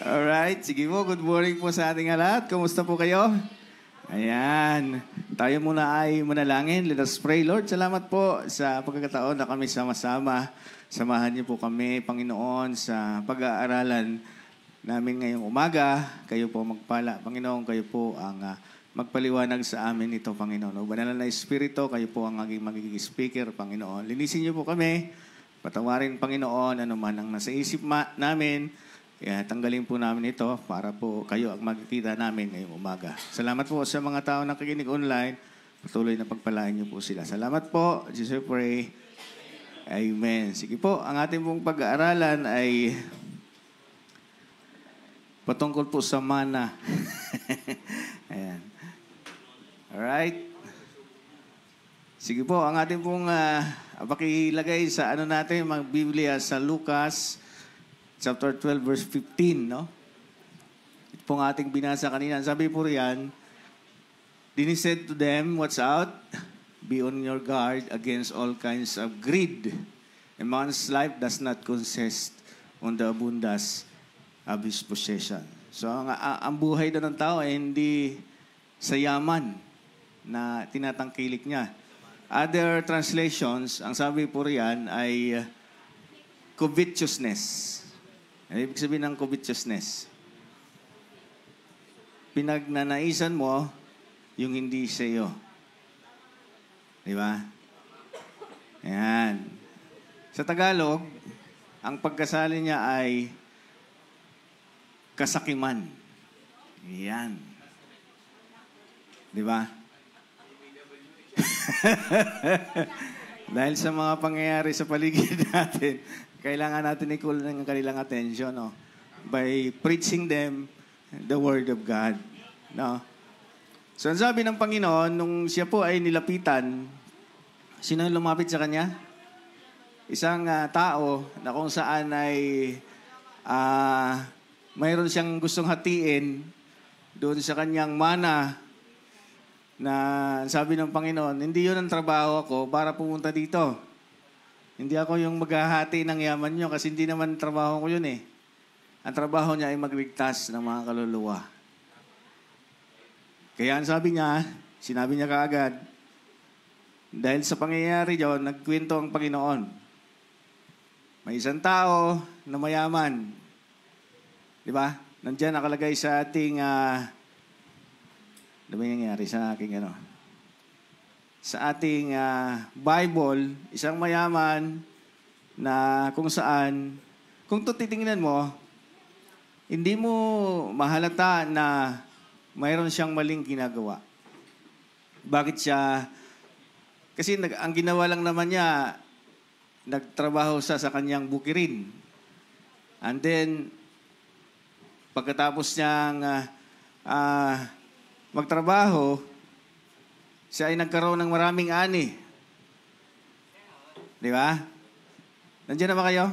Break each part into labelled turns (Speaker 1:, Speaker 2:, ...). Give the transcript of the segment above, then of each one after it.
Speaker 1: Alright, sige po. Good morning po sa ating lahat. Kumusta po kayo? Ayan. Tayo muna ay manalangin. Let us pray. Lord, salamat po sa pagkakataon na kami sama-sama. Samahan niyo po kami, Panginoon, sa pag-aaralan namin ngayong umaga. Kayo po magpala. Panginoon, kayo po ang magpaliwanag sa amin ito, Panginoon. O banal na Espiritu, kayo po ang magiging speaker, Panginoon. Linisin niyo po kami. Patawarin, Panginoon, ano man ang nasa isip namin. Kaya tanggalin po namin ito para po kayo ang magkikita namin ngayong umaga. Salamat po sa mga tao na nakikinig online. Patuloy na pagpalain niyo po sila. Salamat po. Jesus, pray. Amen. Sige po, ang ating pong pag-aaralan ay patungkol po sa mana. Ayan. Alright. Sige po, ang ating pong pakilagay sa ano natin, mag-Biblia sa Lucas chapter 12, verse 15, no? Ito pong ating binasa kanina. Sabi po riyan, Then he said to them, "Watch out, be on your guard against all kinds of greed. A man's life does not consist on the abundance of his possession." So, ang buhay daw ng tao ay hindi sa yaman na tinatangkilik niya. Other translations, ang sabi po riyan ay covetousness. Ibig sabihin ng covetousness, pinagnanaisan mo yung hindi sa iyo. Di ba? Ayan. Sa Tagalog, ang pagkasali niya ay kasakiman. Ayan. Di ba? Dahil sa mga pangyayari sa paligid natin, kailangan natin ikulan ng kanilang attention, no? By preaching them the Word of God. No? So, ang sabi ng Panginoon, nung siya po ay nilapitan, sino lumapit sa Kanya? Isang tao na kung saan ay mayroon siyang gustong hatiin doon sa kanyang mana na sabi ng Panginoon, hindi yun ang trabaho ko para pumunta dito. Hindi ako yung maghahati ng yaman nyo kasi hindi naman trabaho ko yun eh. Ang trabaho niya ay magligtas ng mga kaluluwa. Kaya ang sinabi niya kaagad, dahil sa pangyayari yun, nagkwento ang Panginoon. May isang tao na mayaman. Di ba? Nandiyan nakalagay sa ating, ano ba yung nangyari sa aking sa ating Bible, isang mayaman na kung saan, kung titingnan mo, hindi mo mahalata na mayroon siyang maling ginagawa. Bakit siya? Kasi ang ginawa lang naman niya, nagtrabaho sa kanyang bukirin. And then, pagkatapos niyang magtrabaho, siya ay nagkaroon ng maraming ani. Di ba? Nandiyan na ba kayo?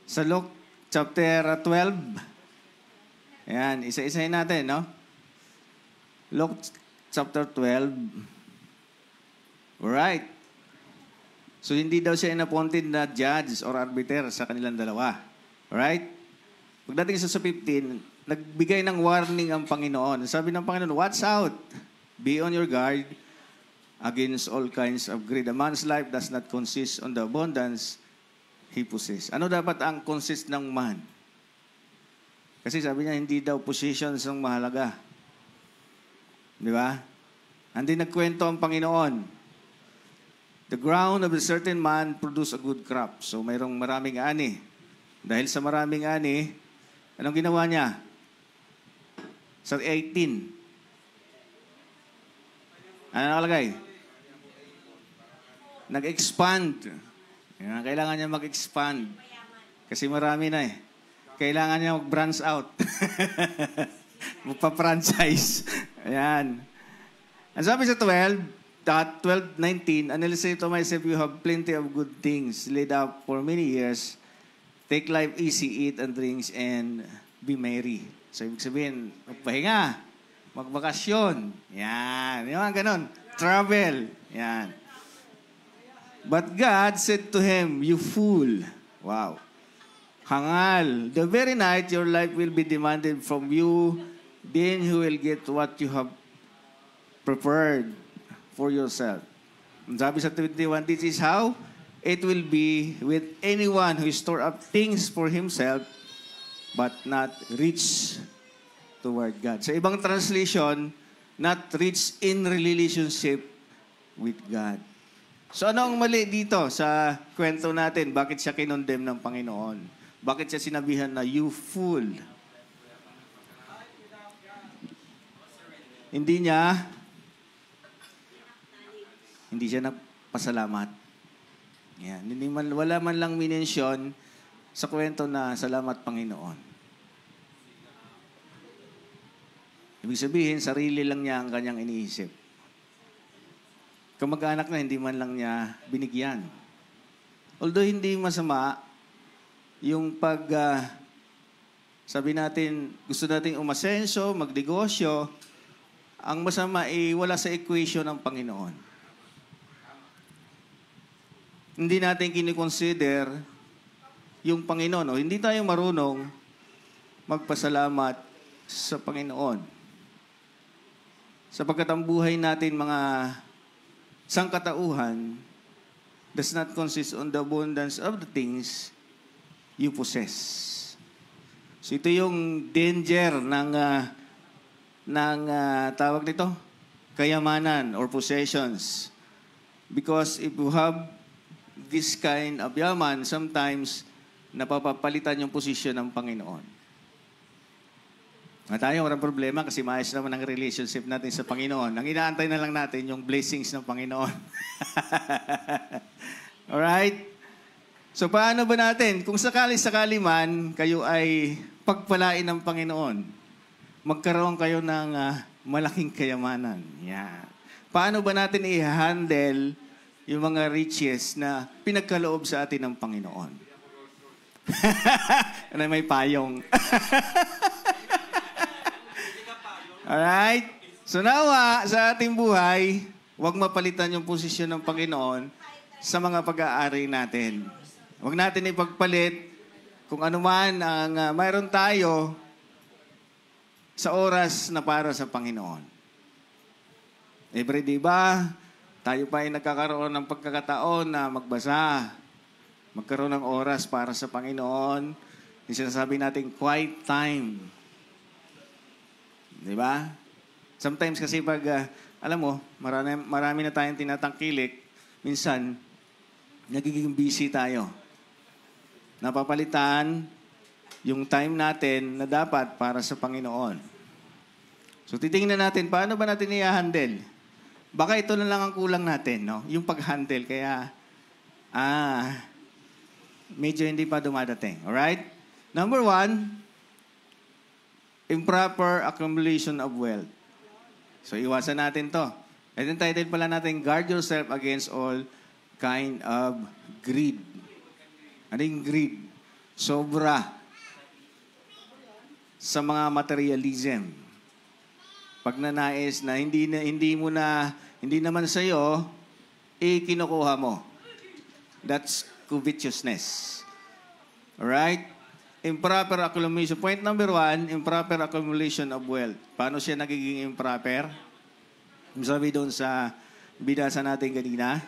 Speaker 1: Sa Luke chapter 12. Ayan, isa-isahin natin, no? Luke chapter 12. Alright. So, hindi daw siya inappointed na judge or arbiter sa kanilang dalawa. Alright? Pagdating sa 15, nagbigay ng warning ang Panginoon. Sabi ng Panginoon, watch out. Be on your guard against all kinds of greed. A man's life does not consist on the abundance he possesses. Ano dapat ang consist ng man? Kasi sabi niya, hindi daw positions ang mahalaga. Di ba? Hindi nagkwento ang Panginoon. The ground of a certain man produce a good crop. So, mayroong maraming ani. Dahil sa maraming ani, anong ginawa niya? Sa 18. Ano nakalagay? Nag-expand. Kailangan niya mag-expand. Kasi marami na eh. Kailangan niya mag-branch out. Magpa-franchise. Ayan. Ang sabi sa 12:19, and I'll say to myself, you have plenty of good things laid up for many years. Take life easy, eat and drink, and be merry. So, ibig sabihin, magpahinga. Magbakasyon. Yan. Yung mga ganun. Travel. Yan. But God said to him, "You fool." Wow. hangal. The very night your life will be demanded from you, then you will get what you have prepared for yourself. Sabi sa 21, this is how it will be with anyone who store up things for himself but not rich toward God. Sa ibang translation, not rich in relationship with God. So ano ang mali dito sa kwento natin? Bakit siya kinondemn ng Panginoon? Bakit siya sinabihan na you fool? Hindi siya nagpasalamat. Yan. Wala man lang minensyon sa kwento na salamat Panginoon. Ibig sabihin, sarili lang niya ang kanyang iniisip. Kamag-anak na hindi man lang niya binigyan. Although hindi masama yung sabi natin, gusto nating umasenso, magnegosyo, ang masama ay wala sa equation ng Panginoon. Hindi natin kinikonsider yung Panginoon. O hindi tayo marunong magpasalamat sa Panginoon. Sapagkat ang buhay natin, mga sangkatauhan, does not consist on the abundance of the things you possess. So ito yung danger ng tawag nito, kayamanan or possessions. Because if you have this kind of yaman, sometimes napapalitan yung posisyon ng Panginoon. Tayo, walang problema kasi maayos naman ang relationship natin sa Panginoon. Ang inaantay na lang natin yung blessings ng Panginoon. Alright? So, paano ba natin? Kung sakali-sakali man, kayo ay pagpalain ng Panginoon, magkaroon kayo ng malaking kayamanan. Yan. Paano ba natin i-handle yung mga riches na pinagkaloob sa atin ng Panginoon? Ano, may payong. Alright? So nawa, sa ating buhay, huwag mapalitan yung posisyon ng Panginoon sa mga pag-aari natin. Huwag natin ipagpalit kung ano man ang mayroon tayo sa oras na para sa Panginoon. Everyday ba, tayo pa ay nagkakaroon ng pagkakataon na magbasa, magkaroon ng oras para sa Panginoon. Yung sinasabi natin, quiet time. Di ba? Sometimes kasi pag, alam mo, marami na tayong tinatangkilik, minsan, nagiging busy tayo. Napapalitan yung time natin na dapat para sa Panginoon. So, titingnan natin, paano ba natin i-handle? Baka ito na lang ang kulang natin, no? Yung pag-handle. Kaya, medyo hindi pa dumadating. Alright? Number 1, improper accumulation of wealth. So, iwasan natin to. At yung title pala natin, guard yourself against all kind of greed. Ano yung greed? Sobra sa mga materialism. Pag nanais na hindi naman sa'yo, kinukuha mo. That's covetousness. Alright? Improper accumulation. Point number 1, improper accumulation of wealth. Paano siya nagiging improper? Sabi doon sa binasa natin kanina.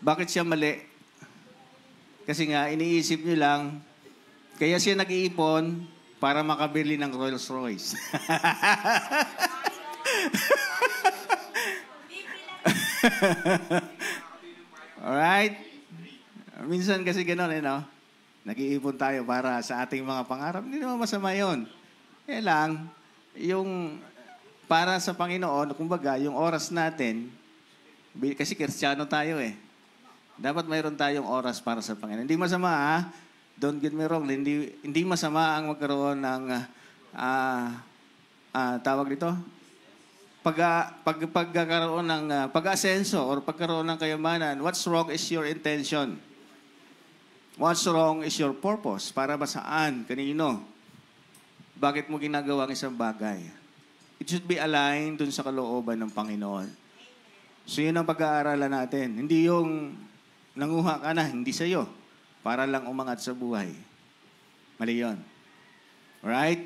Speaker 1: Bakit siya mali? Kasi nga, iniisip nyo lang, kaya siya nag-iipon para makabili ng Rolls Royce. Alright? Minsan kasi gano'n, no? Nag-iipon tayo para sa ating mga pangarap. Hindi naman masama yun. Kaya lang, yung para sa Panginoon, kumbaga, yung oras natin, kasi Kristiyano tayo eh. Dapat mayroon tayong oras para sa Panginoon. Hindi masama, ha? Don't get me wrong, hindi masama ang magkaroon ng tawag dito? Pagkakaroon ng pag-asenso or pagkaroon ng kayamanan. What's wrong is your intention. What's wrong is your purpose. Para ba saan? Kanino? Bakit mo ginagawa ang isang bagay? It should be aligned dun sa kalooban ng Panginoon. So yun ang pag-aaralan natin. Hindi yung nanguha ka na, hindi sa'yo, para lang umangat sa buhay. Mali yun. Alright?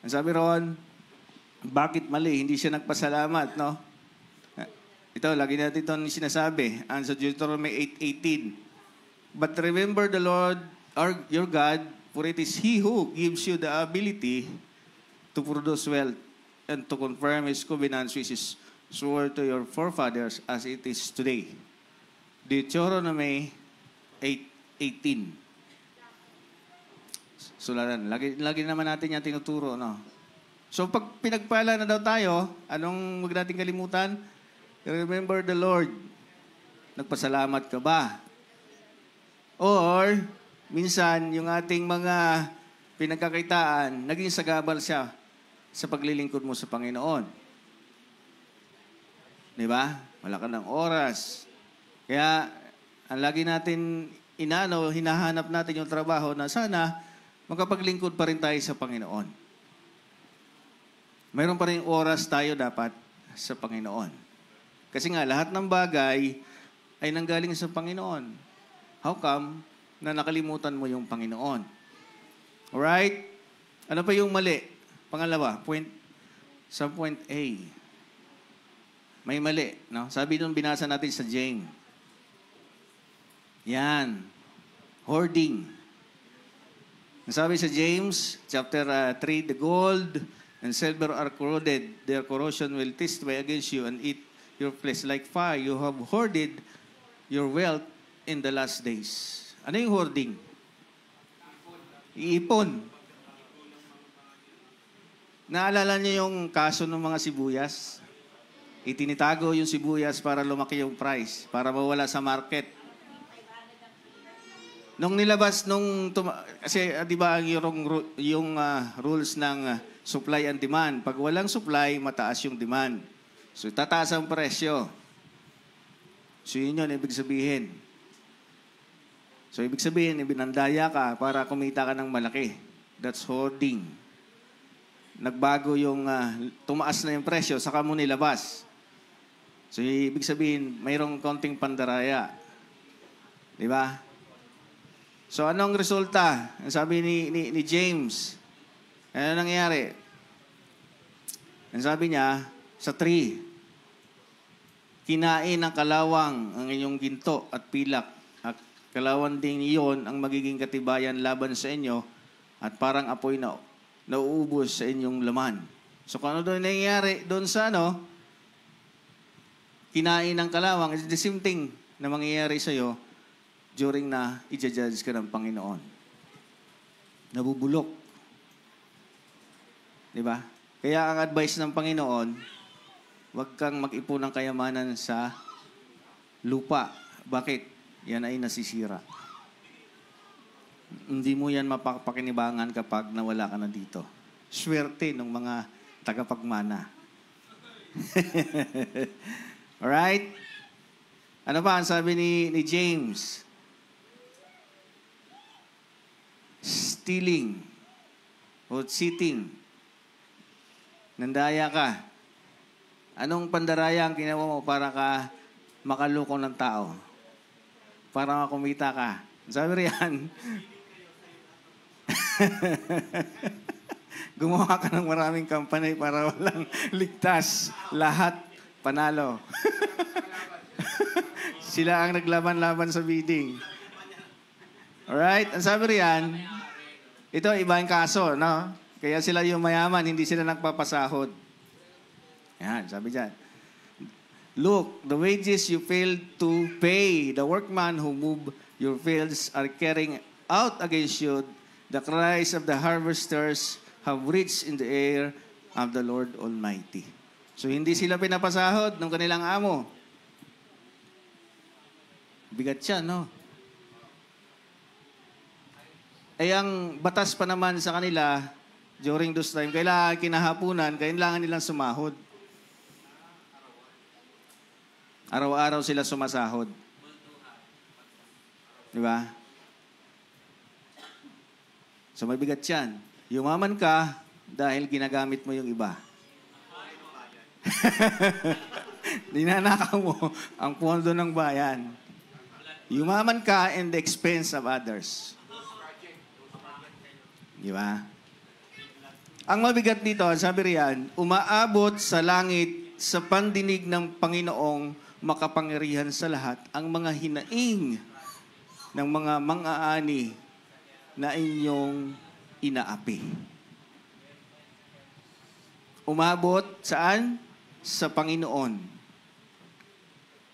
Speaker 1: Ang sabi ron, bakit mali? Hindi siya nagpasalamat, no? Ito, lagi natin ito sinasabi. Ang sa Deuteronomy 8:18. But remember the Lord, your God, for it is He who gives you the ability to produce wealth and to confirm His covenants which is swore to your forefathers as it is today. Deuteronomy 8:18. Sulatan. Lagi naman natin yan tinuturo, no? So, pag pinagpala na daw tayo, anong wag natin kalimutan? Remember the Lord. Nagpasalamat ka ba? Or, minsan, yung ating mga pinagkakitaan, naging sagabal siya sa paglilingkod mo sa Panginoon. Di ba? Wala ka ng oras. Kaya, ang lagi natin hinahanap natin yung trabaho na sana makapaglingkod pa rin tayo sa Panginoon. Mayroon pa rin oras tayo dapat sa Panginoon. Kasi nga, lahat ng bagay ay nanggaling sa Panginoon. How come na nakalimutan mo yung Panginoon? Alright? Ano pa yung mali? Pangalawa, sa point A. May mali, no? Sabi nung binasa natin sa James. Yan. Hoarding. Sabi sa James, chapter 3, the gold and silver are corroded. Their corrosion will testify against you and eat your flesh like fire. You have hoarded your wealth in the last days. Ano yung hoarding? Iipon. Naalala niyo yung kaso ng mga sibuyas? Itinitago yung sibuyas para lumaki yung price, para mawala sa market. Nung nilabas, kasi di ba yung rules ng supply and demand. Pag walang supply, mataas yung demand. So, tataas ang presyo. So, yun ibig sabihin. So, ibig sabihin, ibinandaya ka para kumita ka ng malaki. That's hoarding. Nagbago yung, tumaas na yung presyo, saka mo nilabas. So, ibig sabihin, mayroong konting pandaraya. Di ba? So, anong resulta? Ang sabi ni James, ano nangyari? Ang sabi niya, sa 3, kinain ng kalawang ang inyong ginto at pilak. At kalawang din iyon ang magiging katibayan laban sa inyo at parang apoy na nauubos sa inyong laman. So, kung ano doon nangyayari doon sa kinain ng kalawang, it's the same thing na mangyayari sa'yo during na i-judge ka ng Panginoon. Nabubulok. Diba? Kaya ang advice ng Panginoon, huwag kang mag-ipon ng kayamanan sa lupa. Bakit? Yan ay nasisira. Hindi mo yan mapapakinibangan kapag nawala ka na dito. Swerte ng mga tagapagmana. Alright? Ano ba ang sabi ni James? Stealing o cheating. Nandaya ka. Anong pandaraya ang ginawa mo para ka makaloko ng tao? Para makumita ka. Sabi riyan, gumawa ka ng maraming company para walang ligtas. Lahat panalo. Sila ang naglaban-laban sa bidding. Alright? Ang sabi riyan, ito iba yung kaso, no? Kaya sila yung mayaman, hindi sila nagpapasahod. Yan, sabi dyan. Look, the wages you failed to pay, the workman who moved your fields are carrying out against you. The cries of the harvesters have reached in the air of the Lord Almighty. So, hindi sila pinapasahod ng kanilang amo. Bigat siya, no? Ay, ang batas pa naman sa kanila, during those time, kailangan kinahapunan, kailangan nilang sumahod. Araw-araw sila sumasahod. Di ba? So, mabigat yan. Yumaman ka dahil ginagamit mo yung iba. Ninanakaw mo ang pondo ng bayan. Yumaman ka in the expense of others. Di ba? Ang mabigat dito, sabi riyan, umaabot sa langit sa pandinig ng Panginoong makapangyarihan sa lahat ang mga hinaing ng mga mang-aani na inyong inaapi. Umabot saan? Sa Panginoon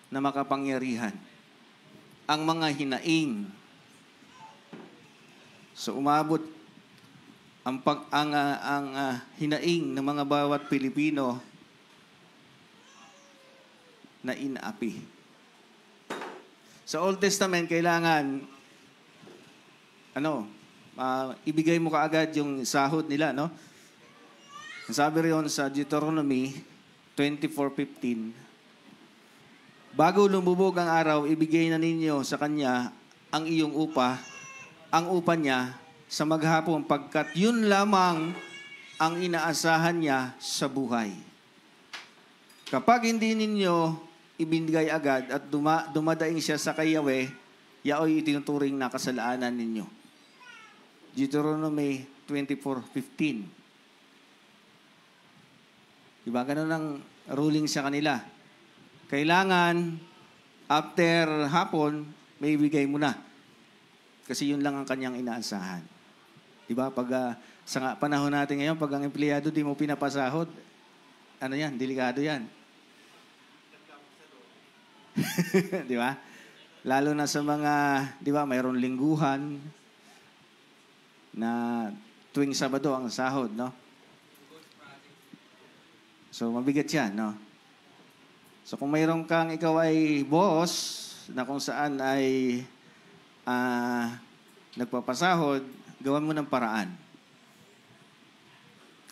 Speaker 1: na makapangyarihan. Ang mga hinaing. So umabot ang hinaing ng mga bawat Pilipino na inaapi. Sa Old Testament, kailangan ibigay mo kaagad yung sahod nila, no? Sabi riyon sa Deuteronomy 24:15, bago lumubog ang araw, ibigay na ninyo sa kanya ang iyong upa, ang upa niya sa maghapon, pagkat yun lamang ang inaasahan niya sa buhay. Kapag hindi ninyo ibinigay agad at dumadaing siya sa kayawe, yaoy itinuturing na kasalanan ninyo. Deuteronomy 24:15. Diba? Ganun ang ruling sa kanila. Kailangan, after hapon, may ibigay mo na. Kasi yun lang ang kanyang inaasahan. Diba? Pag sa panahon natin ngayon, pag ang empleyado di mo pinapasahod, ano yan? Delikado yan. Di ba? Lalo na sa mga, di ba, mayroon lingguhan na tuwing Sabado ang sahod, no? So, mabigat yan, no? So, kung mayroon kang ikaw ay boss na kung saan ay nagpapasahod, gawan mo ng paraan.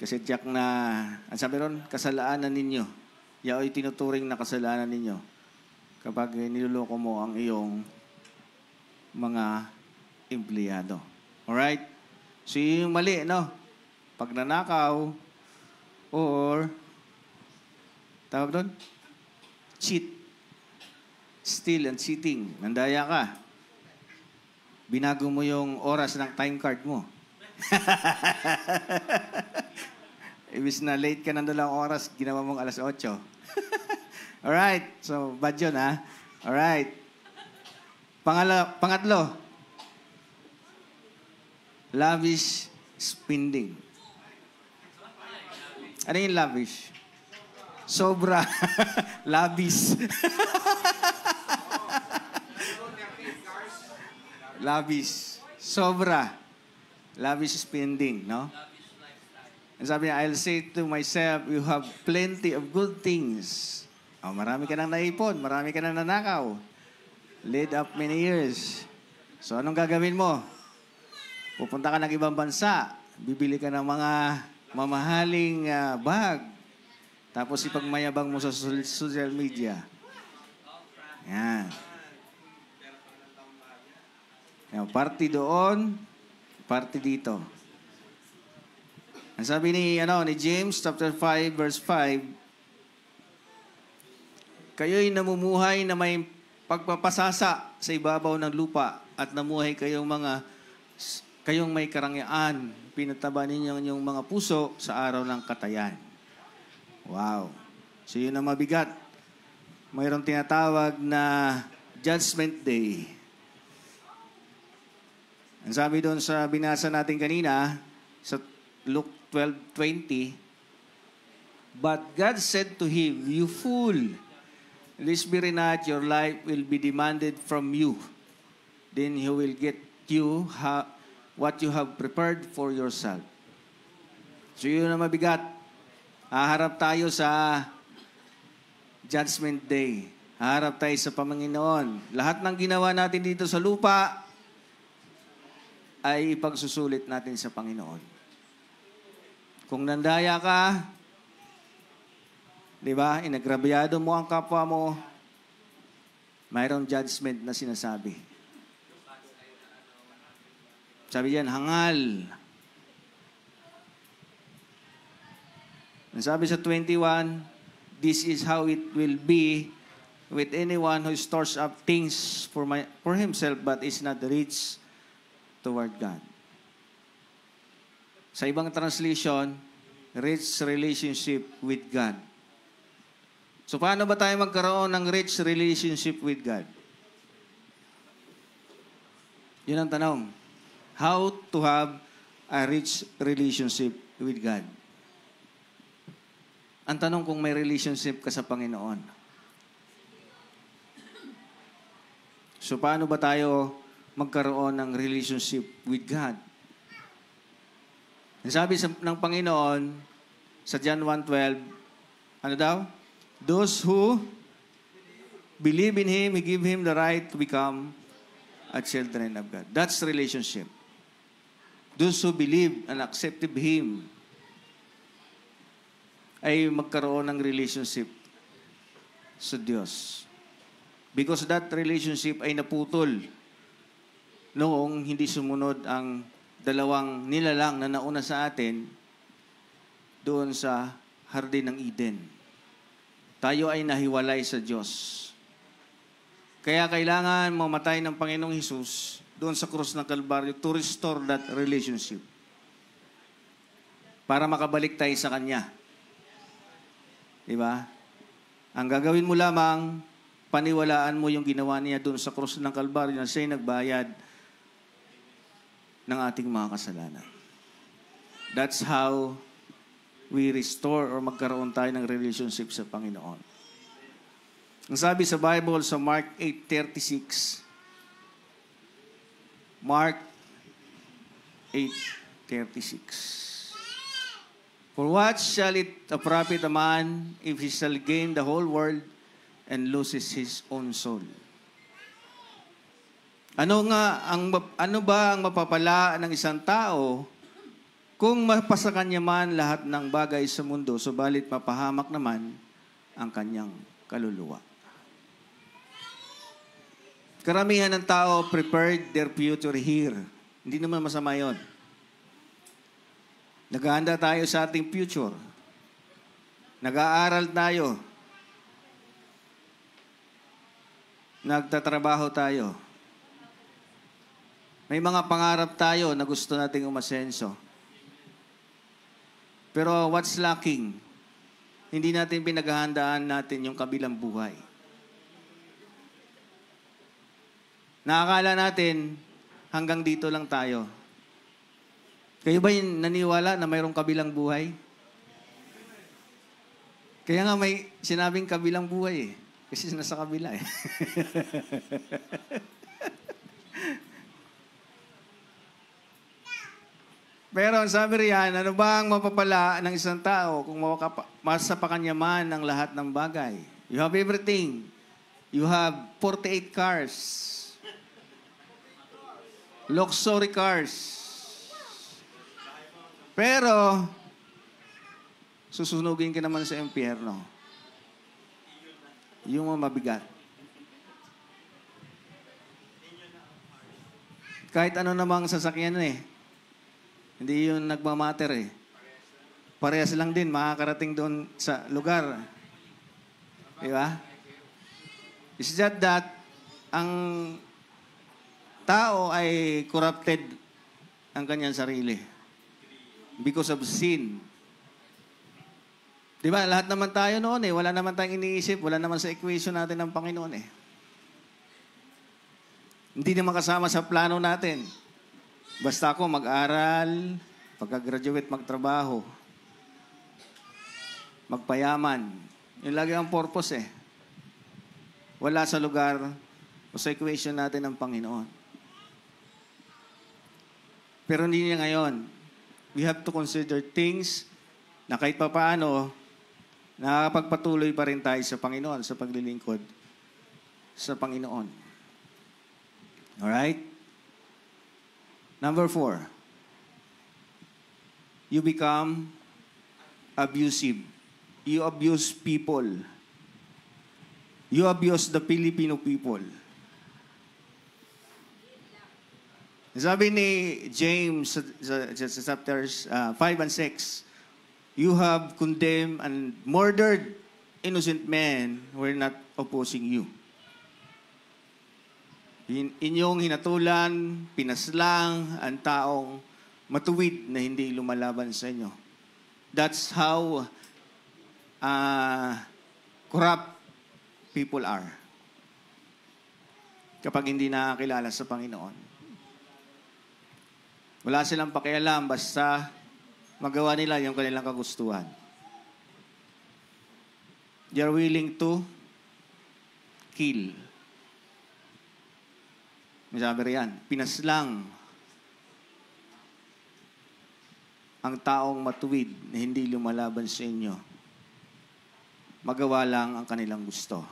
Speaker 1: Kasi tiyak na, ang sabi ron, kasalanan ninyo. Yaoy tinuturing na kasalanan ninyo kapag niloloko mo ang iyong mga empleyado. Alright? So, yung mali, no? Pagnanakaw or tawag doon? Cheat. Steal and cheating. Nandaya ka. Binago mo yung oras ng time card mo. Ibis na late ka ng 2 oras, ginawa mong alas 8. Alright. So, bad yun, ha? Alright. Pangatlo. Lavish spending. Ano yung lavish? Sobra. Labis. Labis. Sobra. Lavish spending, no? And sabi niya, I'll say to myself, you have plenty of good things. Oh, marami ka nang naipon. Marami ka nang nanakaw. Laid up many years. So, anong gagawin mo? Pupunta ka ng ibang bansa. Bibili ka ng mga mamahaling bag. Tapos ipagmayabang mo sa social media. Yan. Yan. Party doon, party dito. Ang sabi ni James chapter 5 verse 5, kayo'y namumuhay na may pagpapasasa sa ibabaw ng lupa at namuhay kayong may karangyaan. Pinataba ninyo ang inyong mga puso sa araw ng katayan. Wow. So yun ang mabigat. Mayroong tinatawag na Judgment Day. Ang sabi doon sa binasa natin kanina, sa Luke 12:20, but God said to him, you fool, despair not, your life will be demanded from you. Then he will get you what you have prepared for yourself. So yun ang mabigat. Haharap tayo sa Judgment Day. Haharap tayo sa Panginoon. Lahat ng ginawa natin dito sa lupa ay ipagsusulit natin sa Panginoon. Kung nandaya ka, di ba, inagrabyado mo ang kapwa mo, mayroong judgment na sinasabi. Sabi diyan, hangal. Ang sabi sa 21, this is how it will be with anyone who stores up things for himself but is not rich toward God. Sa ibang translation, rich relationship with God. So paano ba tayo magkaroon ng rich relationship with God? Yun ang tanong. How to have a rich relationship with God? Ang tanong kung may relationship ka sa Panginoon. So paano ba tayo magkaroon ng relationship with God? Sabi ng Panginoon sa John 1:12, ano daw? Those who believe in Him, He give Him the right to become a children of God. That's relationship. Those who believe and accepted Him ay magkaroon ng relationship sa Diyos. Because that relationship ay naputol noong hindi sumunod ang dalawang nilalang na nauna sa atin doon sa Hardin ng Eden. Tayo ay nahiwalay sa Diyos. Kaya kailangan mamatay ng Panginoong Hesus doon sa krus ng Kalbaryo to restore that relationship. Para makabalik tayo sa Kanya. Diba? Ang gagawin mo lamang, paniwalaan mo yung ginawa niya doon sa krus ng Kalbaryo na siya'y nagbayad ng ating mga kasalanan. That's how we restore or magkaroon tayo ng relationship sa Panginoon. Ang sabi sa Bible sa Mark 8:36, Mark 8:36. For what shall it profit a man if he shall gain the whole world and loses his own soul? Ano ba ang mapapala ng isang tao kung mapasa kanya man lahat ng bagay sa mundo, subalit mapahamak naman ang kanyang kaluluwa? Karamihan ng tao prepared their future here. Hindi naman masama yun. Naghahanda tayo sa ating future. Nag-aaral tayo. Nagtatrabaho tayo. May mga pangarap tayo na gusto nating umasenso. Pero what's lacking? Hindi natin pinaghahandaan natin yung kabilang buhay. Nakakala natin hanggang dito lang tayo. Kayo ba yung naniwala na mayroong kabilang buhay? Kaya nga may sinabing kabilang buhay eh. Kasi nasa kabila eh. Pero ang sabi riyan, ano ba ang mapapala ng isang tao kung masa pa kanya man ang lahat ng bagay? You have everything. You have 48 cars. Luxury cars. Pero, susunugin ka naman sa impyerno. Yung mabigat. Kahit ano namang sasakyan eh. Hindi yun nagmamatter eh. Parehas lang din, makakarating doon sa lugar. Di ba? It's just that, ang tao ay corrupted ang kanyang sarili. Because of sin. Di ba? Lahat naman tayo noon eh. Wala naman tayong iniisip. Wala naman sa equation natin ng Panginoon eh. Hindi naman kasama sa plano natin. Basta ako mag-aral, pagka-graduate magtrabaho, magpayaman. Yun lagi ang purpose eh. Wala sa lugar o sa equation natin ng Panginoon. Pero hindi niya ngayon. We have to consider things na kahit pa paano, nakakapagpatuloy pa rin tayo sa Panginoon, sa paglilingkod sa Panginoon. Alright? Number 4, you become abusive. You abuse people. You abuse the Filipino people. Sabi ni James sa chapters 5 and 6, you have condemned and murdered innocent men were not opposing you. Inyong hinatulan, pinaslang ang taong matuwid na hindi lumalaban sa inyo. That's how corrupt people are kapag hindi nakakilala sa Panginoon. Wala silang pakialam, basta magawa nila yung kanilang kagustuhan. They are willing to kill. Sabi riyan, pinaslang ang taong matuwid na hindi lumalaban sa inyo. Magawa lang ang kanilang gusto.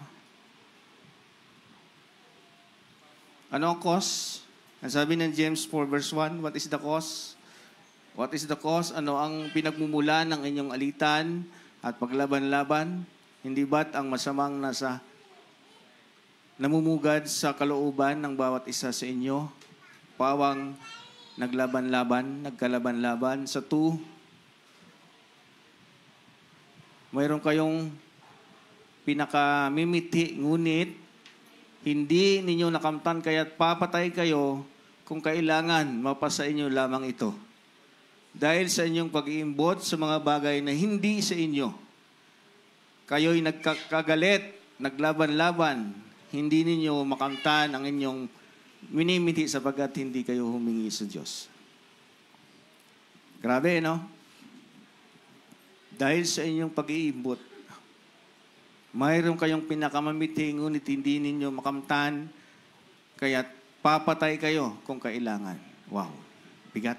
Speaker 1: Ano ang cause? Ang sabi ng James 4 verse 1, what is the cause? What is the cause? Ano ang pinagmumula ng inyong alitan at paglaban-laban? Hindi ba't ang masamang nasa namumugad sa kalooban ng bawat isa sa inyo? Pawang naglaban-laban, nagkalaban-laban sa mayroon kayong pinakamimiti, ngunit hindi ninyo nakamtan kaya't papatay kayo kung kailangan mapasa inyo lamang ito. Dahil sa inyong pag-iimbot sa mga bagay na hindi sa inyo, kayo'y nagkagalit, naglaban-laban, hindi ninyo makamtan ang inyong minimiti sapagkat hindi kayo humingi sa Diyos. Grabe, no? Dahil sa inyong pag-iimbot, mayroon kayong pinakamamiti, ngunit hindi ninyo makamtan, kaya papatay kayo kung kailangan. Wow. Bigat.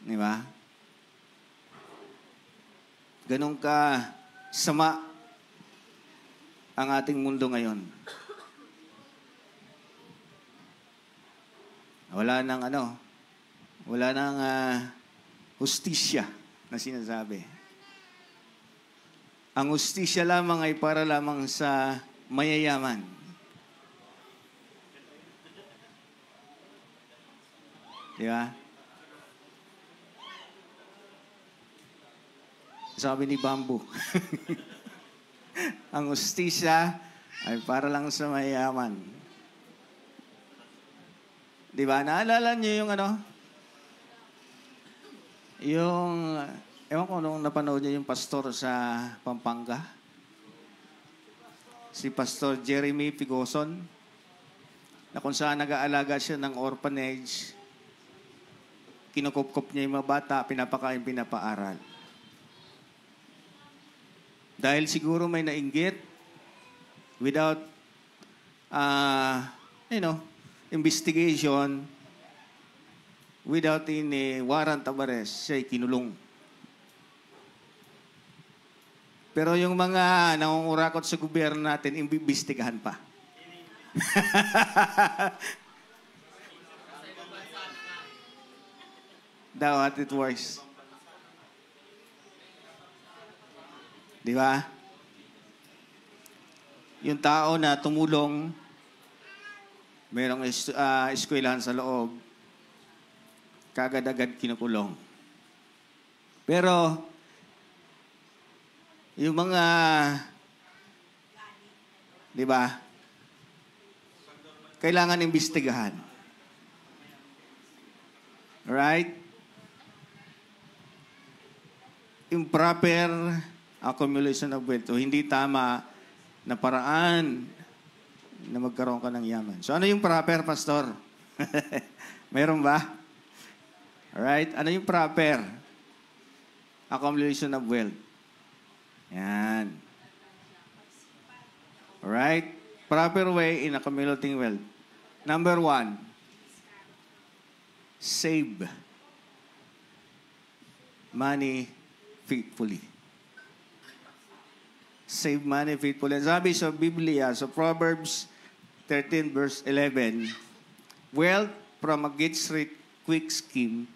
Speaker 1: Di ba? Ganun ka sama ang ating mundo ngayon. Wala nang hustisya na sinasabi. Ang hustisya lamang ay para lamang sa mayayaman. Di ba? Sabi ni Bamboo. Ang hustisya ay para lang sa mayayaman. Di ba? Naalala niyo ewan ko nung napanood niyo yung pastor sa Pampanga. Si Pastor Jeremy Pigoson, na kung saan nag-aalaga siya ng orphanage, kinukupkup niya yung mga bata, pinapakain, pinapaaral. Dahil siguro may nainggit, without, investigation, without any warrant of arrest, siya'y kinulong. Pero yung mga nangungurakot sa gobyerno natin, imbibestigahan pa. That's how it works. Di ba? Yung tao na tumulong, mayroong eskwelahan sa loob, kagad-agad kinukulong. Pero, yung mga, di ba, kailangan imbestigahan. Right? Improper accumulation of wealth o hindi tama na paraan na magkaroon ka ng yaman. So, ano yung proper, Pastor? Meron ba? Alright? Ano yung proper accumulation of wealth? Yan. Alright? Proper way in accumulating wealth. Number 1, save money faithfully. Save money faithfully. Sabi sa Biblia, sa Proverbs 13 verse 11, wealth from a quick scheme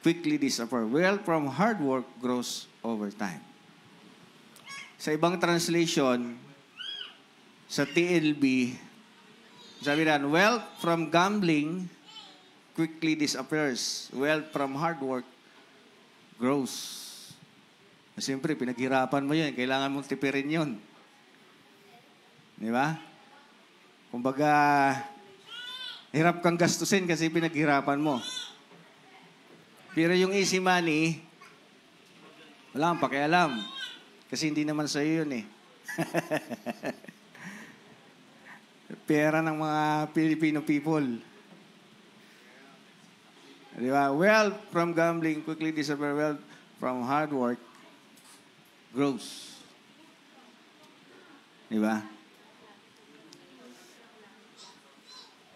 Speaker 1: quickly disappears. Wealth from hard work grows over time. Sa ibang translation, sa TLB, sabi rin, wealth from gambling quickly disappears. Wealth from hard work grows Siyempre, pinaghirapan mo yun. Kailangan mong tipirin yun. Di ba? Kumbaga, hirap kang gastusin kasi pinaghirapan mo. Pero yung easy money, wala kang pakialam. Kasi hindi naman sa'yo yun eh. Pera ng mga Filipino people. Di ba? Wealth from gambling quickly disappears. Wealth from hard work grows. Di ba?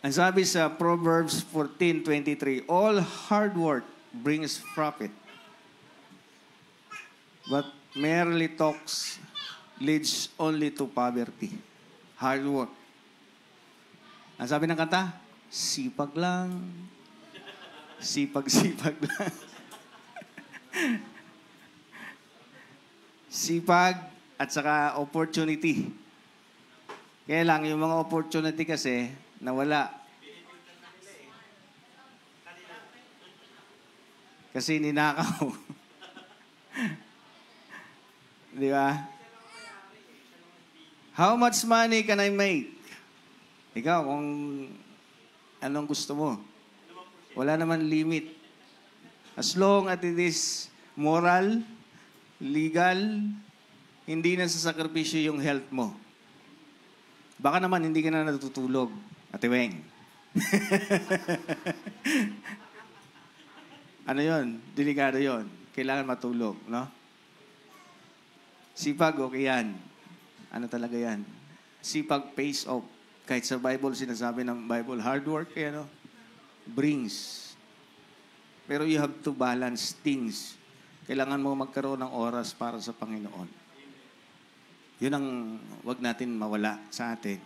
Speaker 1: Ang sabi sa Proverbs 14:23, all hard work brings profit, but merely talks leads only to poverty. Hard work. Ang sabi ng kanta, sipag lang. Sipag-sipag lang. Sipag at saka opportunity. Kaya lang, yung mga opportunity kasi, nawala. Kasi ninakaw. Di ba? How much money can I make? Ikaw, kung anong gusto mo. Wala naman limit. As long as it is moral, legal, hindi na sa sakripisyo yung health mo. Baka naman hindi ka na natutulog, Ate Weng. Ano yon? Delikado yon. Kailangan matulog, no? Sipag, okay yan. Ano talaga yan? Sipag pays off. Kahit sa Bible, sinasabi ng Bible, hard work, ano, brings. Pero you have to balance things. Kailangan mo magkaroon ng oras para sa Panginoon. Yun ang wag natin mawala sa atin.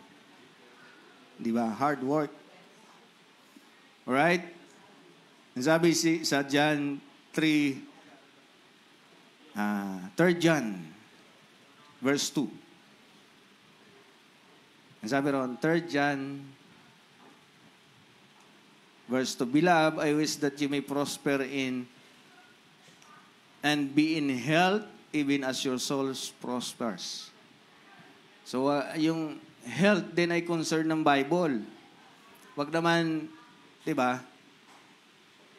Speaker 1: Di ba? Hard work. Alright? Sabi sa John 3, 3 John, verse 2. Ang sabi ron, 3 John, verse 2, Beloved, I wish that you may prosper in and be in health even as your souls prospers. So, yung health din ay concern ng Bible. Wag naman, di ba,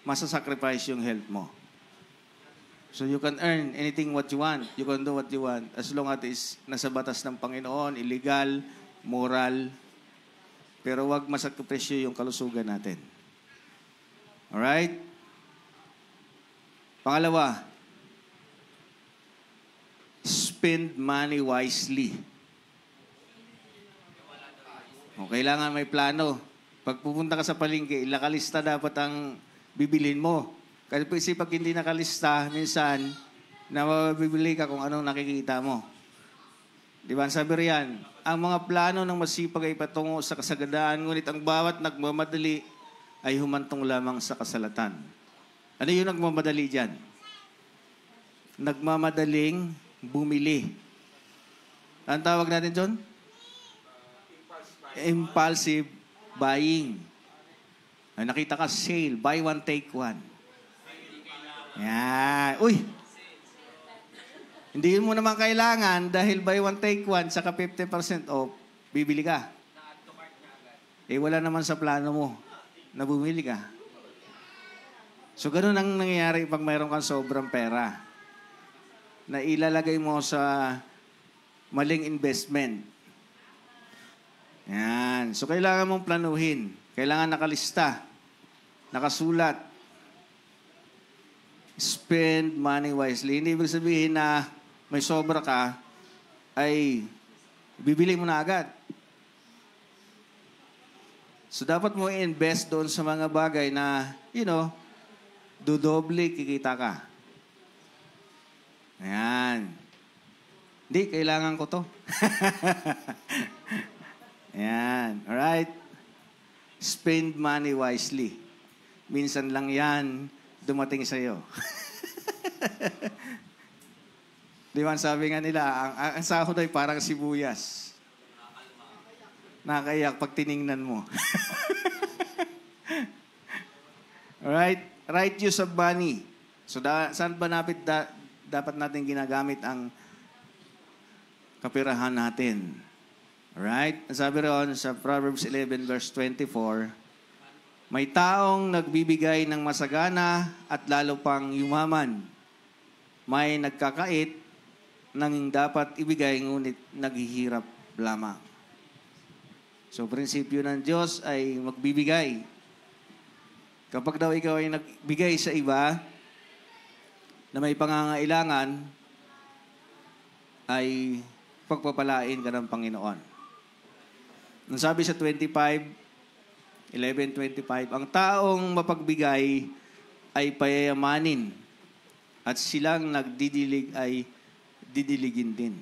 Speaker 1: masasacrifice yung health mo. So, you can earn anything what you want. You can do what you want. As long as it's nasa batas ng Panginoon, illegal, moral, pero wag masakripisyo yung kalusugan natin. Alright? Pangalawa, spend money wisely. O, kailangan may plano. Pag pupunta ka sa palengke, ilakalista dapat ang bibilin mo. Kasi pag hindi nakalista, minsan, na mabibili ka kung anong nakikita mo. Di ba? Sabi riyan, ang mga plano ng masipag ay patungo sa kasagadaan, ngunit ang bawat nagmamadali ay humantong lamang sa kasalatan. Ano yung nagmamadali dyan? Nagmamadaling bumili. Ang tawag natin dyan? Impulsive buying. Ay, nakita ka, sale, buy one, take one. Yan. Uy! Hindi mo naman kailangan dahil buy one, take one, saka 50% off, bibili ka. Eh, wala naman sa plano mo na bumili ka. So, ganun ang nangyayari pag mayroon kang sobrang pera na ilalagay mo sa maling investment. Yan. So, kailangan mong planuhin. Kailangan nakalista, nakasulat. Spend money wisely. Hindi ibig sabihin na may sobra ka, ay bibili mo na agad. So, dapat mo i-invest doon sa mga bagay na, dodoble kikita ka. Ayan. Hindi, kailangan ko to. Ayan. Alright? Spend money wisely. Minsan lang yan dumating sa'yo. Di ba, sabi nga nila, ang sahod ay parang sibuyas. Nakakaiyak pag tiningnan mo. Alright? Right use of money. So, saan ba dapat natin ginagamit ang kapirahan natin. Alright? Sabi roon sa Proverbs 11 verse 24, may taong nagbibigay ng masagana at lalo pang yumaman. May nagkakait ng dapat ibigay ngunit naghihirap lamang. So, prinsipyo ng Diyos ay magbibigay. Kapag daw ikaw ay nagbigay sa iba na may pangangailangan, ay pagpapalain ka ng Panginoon. Nung sabi sa 11:25, ang taong mapagbigay ay payayamanin at silang nagdidilig ay didiligin din.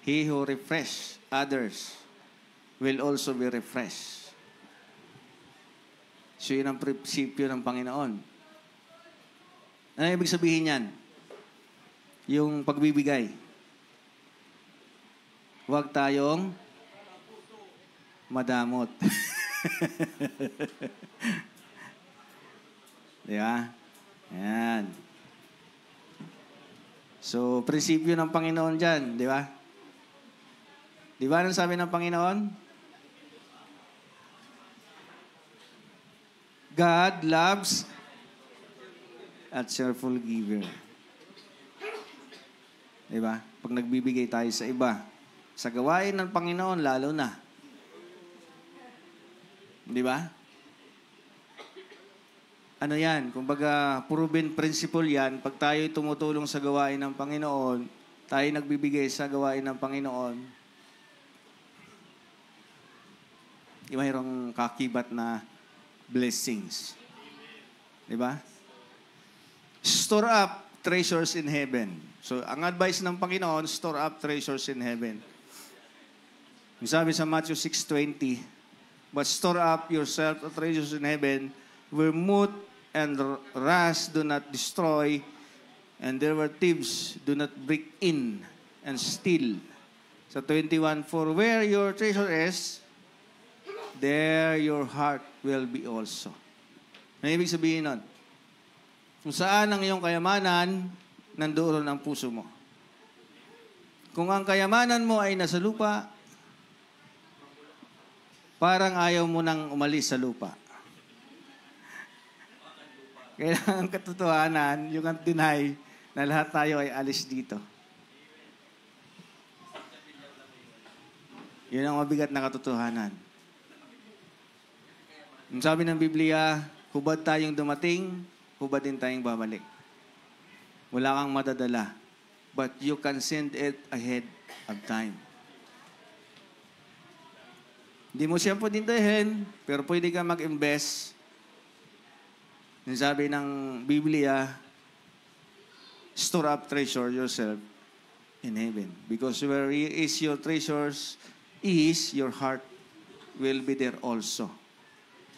Speaker 1: He who refresh others will also be refreshed. So yun ang prinsipyo ng Panginoon. Ano ibig sabihin yan? Yung pagbibigay. Huwag tayong madamot. Di ba? Ayan. So, prinsipyo ng Panginoon dyan, di ba? Di ba anong sabi ng Panginoon? God loves a cheerful giver. Di ba? Pag nagbibigay tayo sa iba, sa gawain ng Panginoon, lalo na. Di ba? Ano yan? Kumbaga, proven principle yan. Pag tayo tumutulong sa gawain ng Panginoon, tayo nagbibigay sa gawain ng Panginoon, mayroong kakibat na blessings. Di ba? Store up treasures in heaven. So, ang advice ng Panginoon, store up treasures in heaven. Yung sabi sa Matthew 6:20, but store up yourself treasures in heaven, where moth and rust do not destroy, and there were thieves do not break in and steal. Sa 21, for where your treasure is, there your heart will be also. Ano ibig sabihin nun? Kung saan ang iyong kayamanan, nandoon ang puso mo. Kung ang kayamanan mo ay nasa lupa, parang ayaw mo nang umalis sa lupa. Kailangan katotohanan, yung deny na lahat tayo ay alis dito. Yun ang mabigat na katotohanan. Ang sabi ng Biblia, hubad tayong dumating, hubad din tayong babalik. Wala kang madadala, but you can send it ahead of time. Hindi mo siya pwedeng, pero pwede ka mag-invest. Yung sabi ng Biblia, store up treasure yourself in heaven. Because where is your treasures is, your heart will be there also.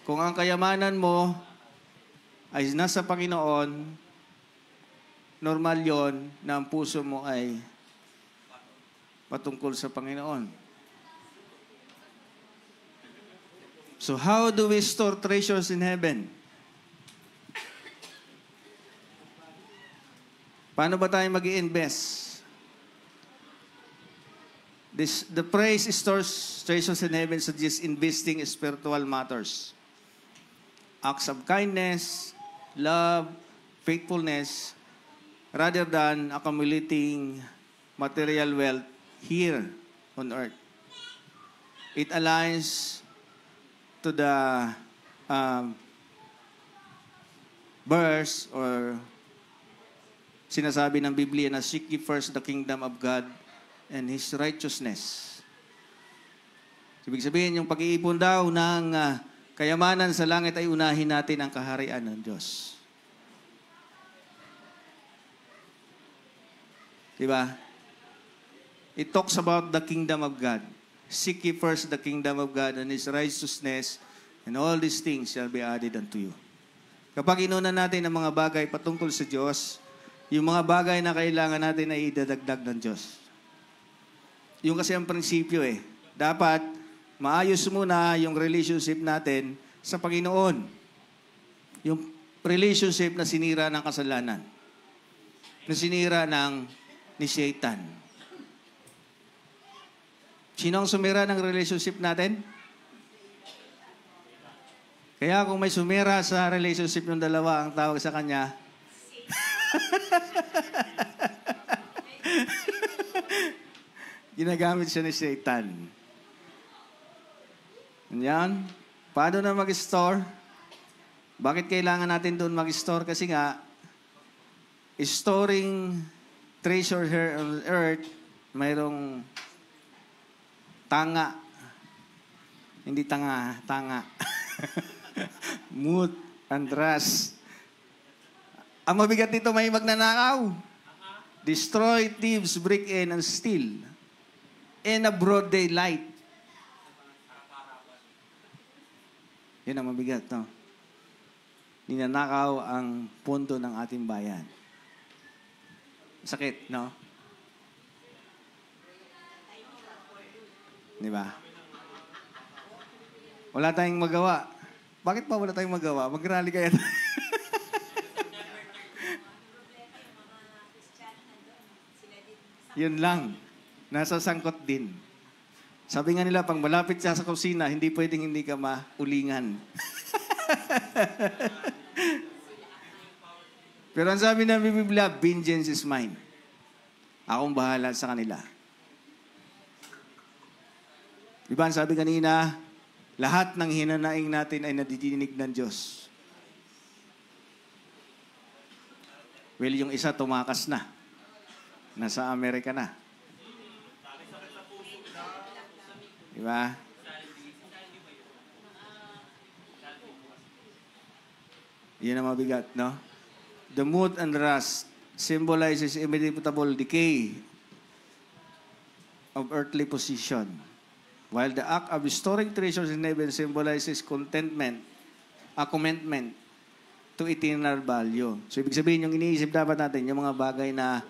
Speaker 1: Kung ang kayamanan mo ay nasa Panginoon, normal yon na ang puso mo ay patungkol sa Panginoon. So how do we store treasures in heaven? Paano ba tayo mag-i-invest? The praise stores treasures in heaven suggests investing in spiritual matters. Acts of kindness, love, faithfulness, rather than accumulating material wealth here on earth. It aligns to the verse or sinasabi ng Biblia na seek ye first the kingdom of God and His righteousness. Ibig sabihin, yung pag-iipon daw ng kayamanan sa langit ay unahin natin ang kaharian ng Diyos. Diba? It talks about the kingdom of God. Seek ye first the kingdom of God and His righteousness, and all these things shall be added unto you. Kapag inuna natin ang mga bagay patungkol sa Diyos, yung mga bagay na kailangan natin ay idadagdag ng Diyos. Yung kasi ang prinsipyo dapat maayos muna yung relationship natin sa Panginoon. Yung relationship na sinira ng kasalanan. na sinira ni Satan. Sino ang sumira ng relationship natin? Kaya kung may sumira sa relationship ng dalawa, ang tawag sa kanya, ginagamit siya ni Satan. Yan. Paano na mag-store? Bakit kailangan natin doon mag-store? Kasi nga, storing treasure here on earth, mayroong tanga. Hindi tanga. Mood and rust. Ang mabigat nito may magnanakaw. Destroy, thieves, break in, and steal. In a broad daylight. Yan ang mabigat, no? Ninanakaw ang pundo ng ating bayan. Sakit, no? Di ba? Wala tayong magawa. Bakit pa wala tayong magawa? Mag-rally kaya tayo. Yun lang. Nasa sangkot din. Sabi nga nila, pag malapit siya sa kusina, hindi pwedeng hindi ka maulingan. Pero ang sabi ng Biblia, vengeance is mine. Akong bahala sa kanila. Diba ang sabi kanina, lahat ng hinanaing natin ay nadidinig ng Diyos. Well, yung isa tumakas na. Nasa Amerika na. Diba? Yan ang mabigat, no? The mood and rust symbolizes inevitable decay of earthly position, while the act of restoring treasures in heaven symbolizes contentment, a commitment to eternal value. So, ibig sabihin, yung iniisip dapat natin, yung mga bagay na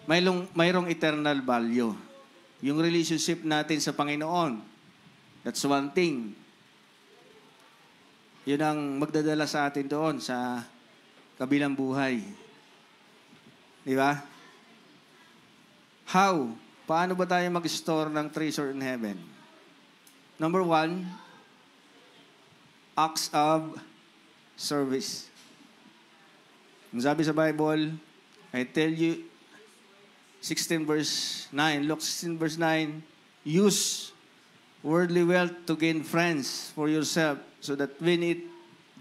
Speaker 1: mayroong eternal value. Yung relationship natin sa Panginoon, that's one thing. Yun ang magdadala sa atin doon sa kabilang buhay. Di ba? How? Paano ba tayo mag-store ng treasure in heaven? Number 1, acts of service. Ang sabi sa Bible, I tell you, 16 verse 9, Luke 16 verse 9, use worldly wealth to gain friends for yourself so that when it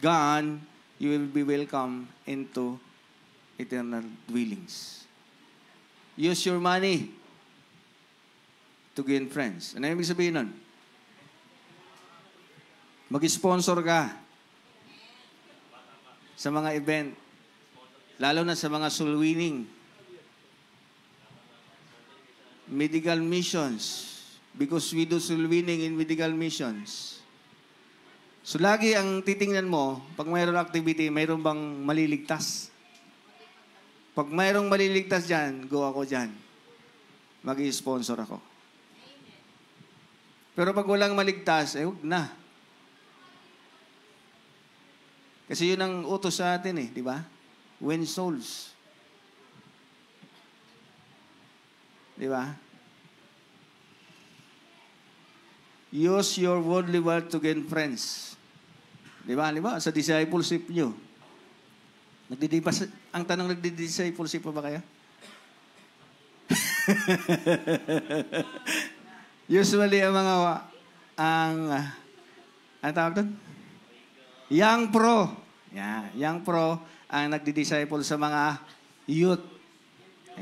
Speaker 1: gone, you will be welcome into eternal dwellings. Use your money to gain friends. Ano yung ibig sabihin nun? Mag-sponsor ka sa mga event, lalo na sa mga soul winning, medical missions, because we do soul winning in medical missions. So, lagi ang titingnan mo, pag mayroong activity, mayroon bang maliligtas? Pag mayroong maliligtas dyan, go ako dyan. Mag-i-sponsor ako. Pero pag walang maligtas, huwag na. Kasi yun ang utos sa atin di ba? Win souls. Di ba? Use your worldly wealth to gain friends. Di ba? Di ba? Sa discipleship nyo. Ang tanong, nagdi-discipleship pa ba kayo? Usually, ano tawag doon? Young pro. Yeah, young pro ang nagdi-disciple sa mga youth.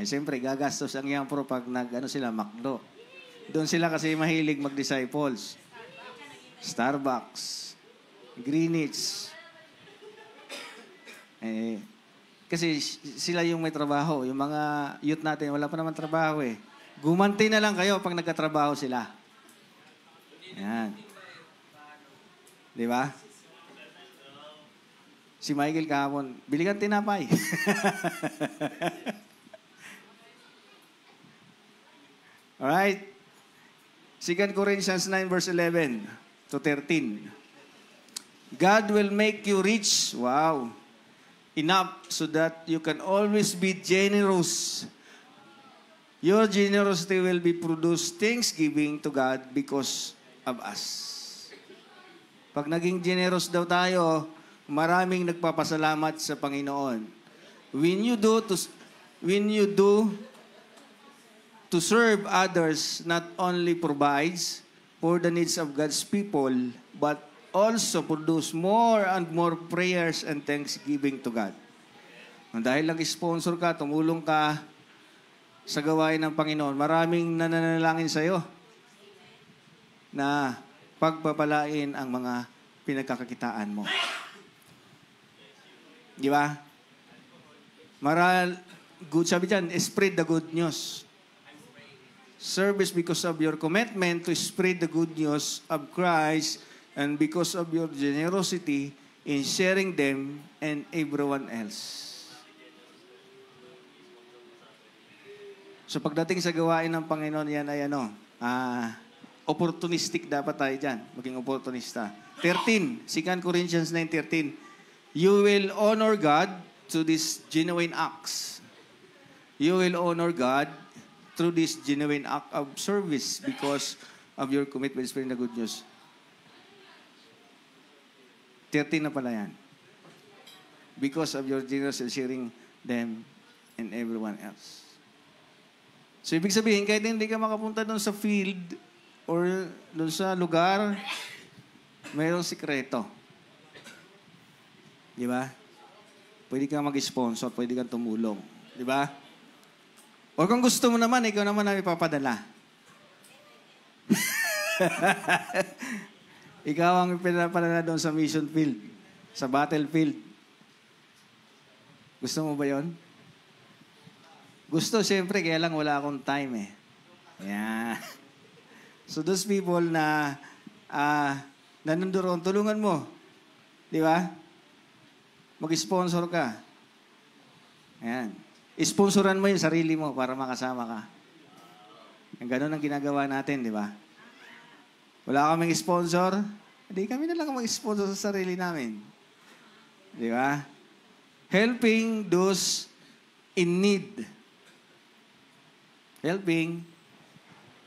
Speaker 1: Siyempre, gagastos ang young pro pag sila, McDo. Doon sila kasi mahilig mag-disciples. Starbucks. Greenwich. Kasi sila yung may trabaho. Yung mga youth natin, wala pa naman trabaho Gumanti na lang kayo pag nagkatrabaho sila. Yan. Di ba? Si Michael kahapon, bili kang tinapay. Alright. 2 Corinthians 9 verse 11 to 13. God will make you rich. Wow. enough so that you can always be generous. Your generosity will be produce thanksgiving to God because of us. Pag naging generous daw tayo, maraming nagpapasalamat sa Panginoon. When you do to serve others, not only provides for the needs of God's people, but also produce more and more prayers and thanksgiving to God. Dahil nag-sponsor ka, tumulong ka sa gawain ng Panginoon, maraming nananalangin sa iyo na pagpapalain ang mga pinagkakakitaan mo. Di ba? Sabi dyan, spread the good news. Service because of your commitment to spread the good news of Christ and because of your generosity in sharing them and everyone else. So pagdating sa gawain ng Panginoon, yan ay opportunistic dapat tayo dyan. Maging opportunista. 13, 2 Corinthians 9:13. You will honor God through these genuine acts. You will honor God through this genuine act of service because of your commitment to spreading the good news. 13 na pala yan. Because of your generosity sharing them and everyone else. So, ibig sabihin, kahit hindi ka makapunta doon sa field or doon sa lugar, mayroong sikreto. Di ba? Pwede kang mag-sponsor, pwede kang tumulong. Di ba? O kung gusto mo naman, ikaw naman na ipapadala. Ikaw ang pinapadala doon sa mission field, sa battlefield. Gusto mo ba yon? Gusto, siyempre, kaya lang wala akong time eh. Yeah. So those people na nanunduron, tulungan mo. Di ba? Mag-sponsor ka. Ayan. Sponsoran mo yung sarili mo para makasama ka. Ang ganun ang ginagawa natin, di ba? Wala kaming sponsor, hindi kami na lang mag-sponsor sa sarili namin. Di ba? Helping those in need. Helping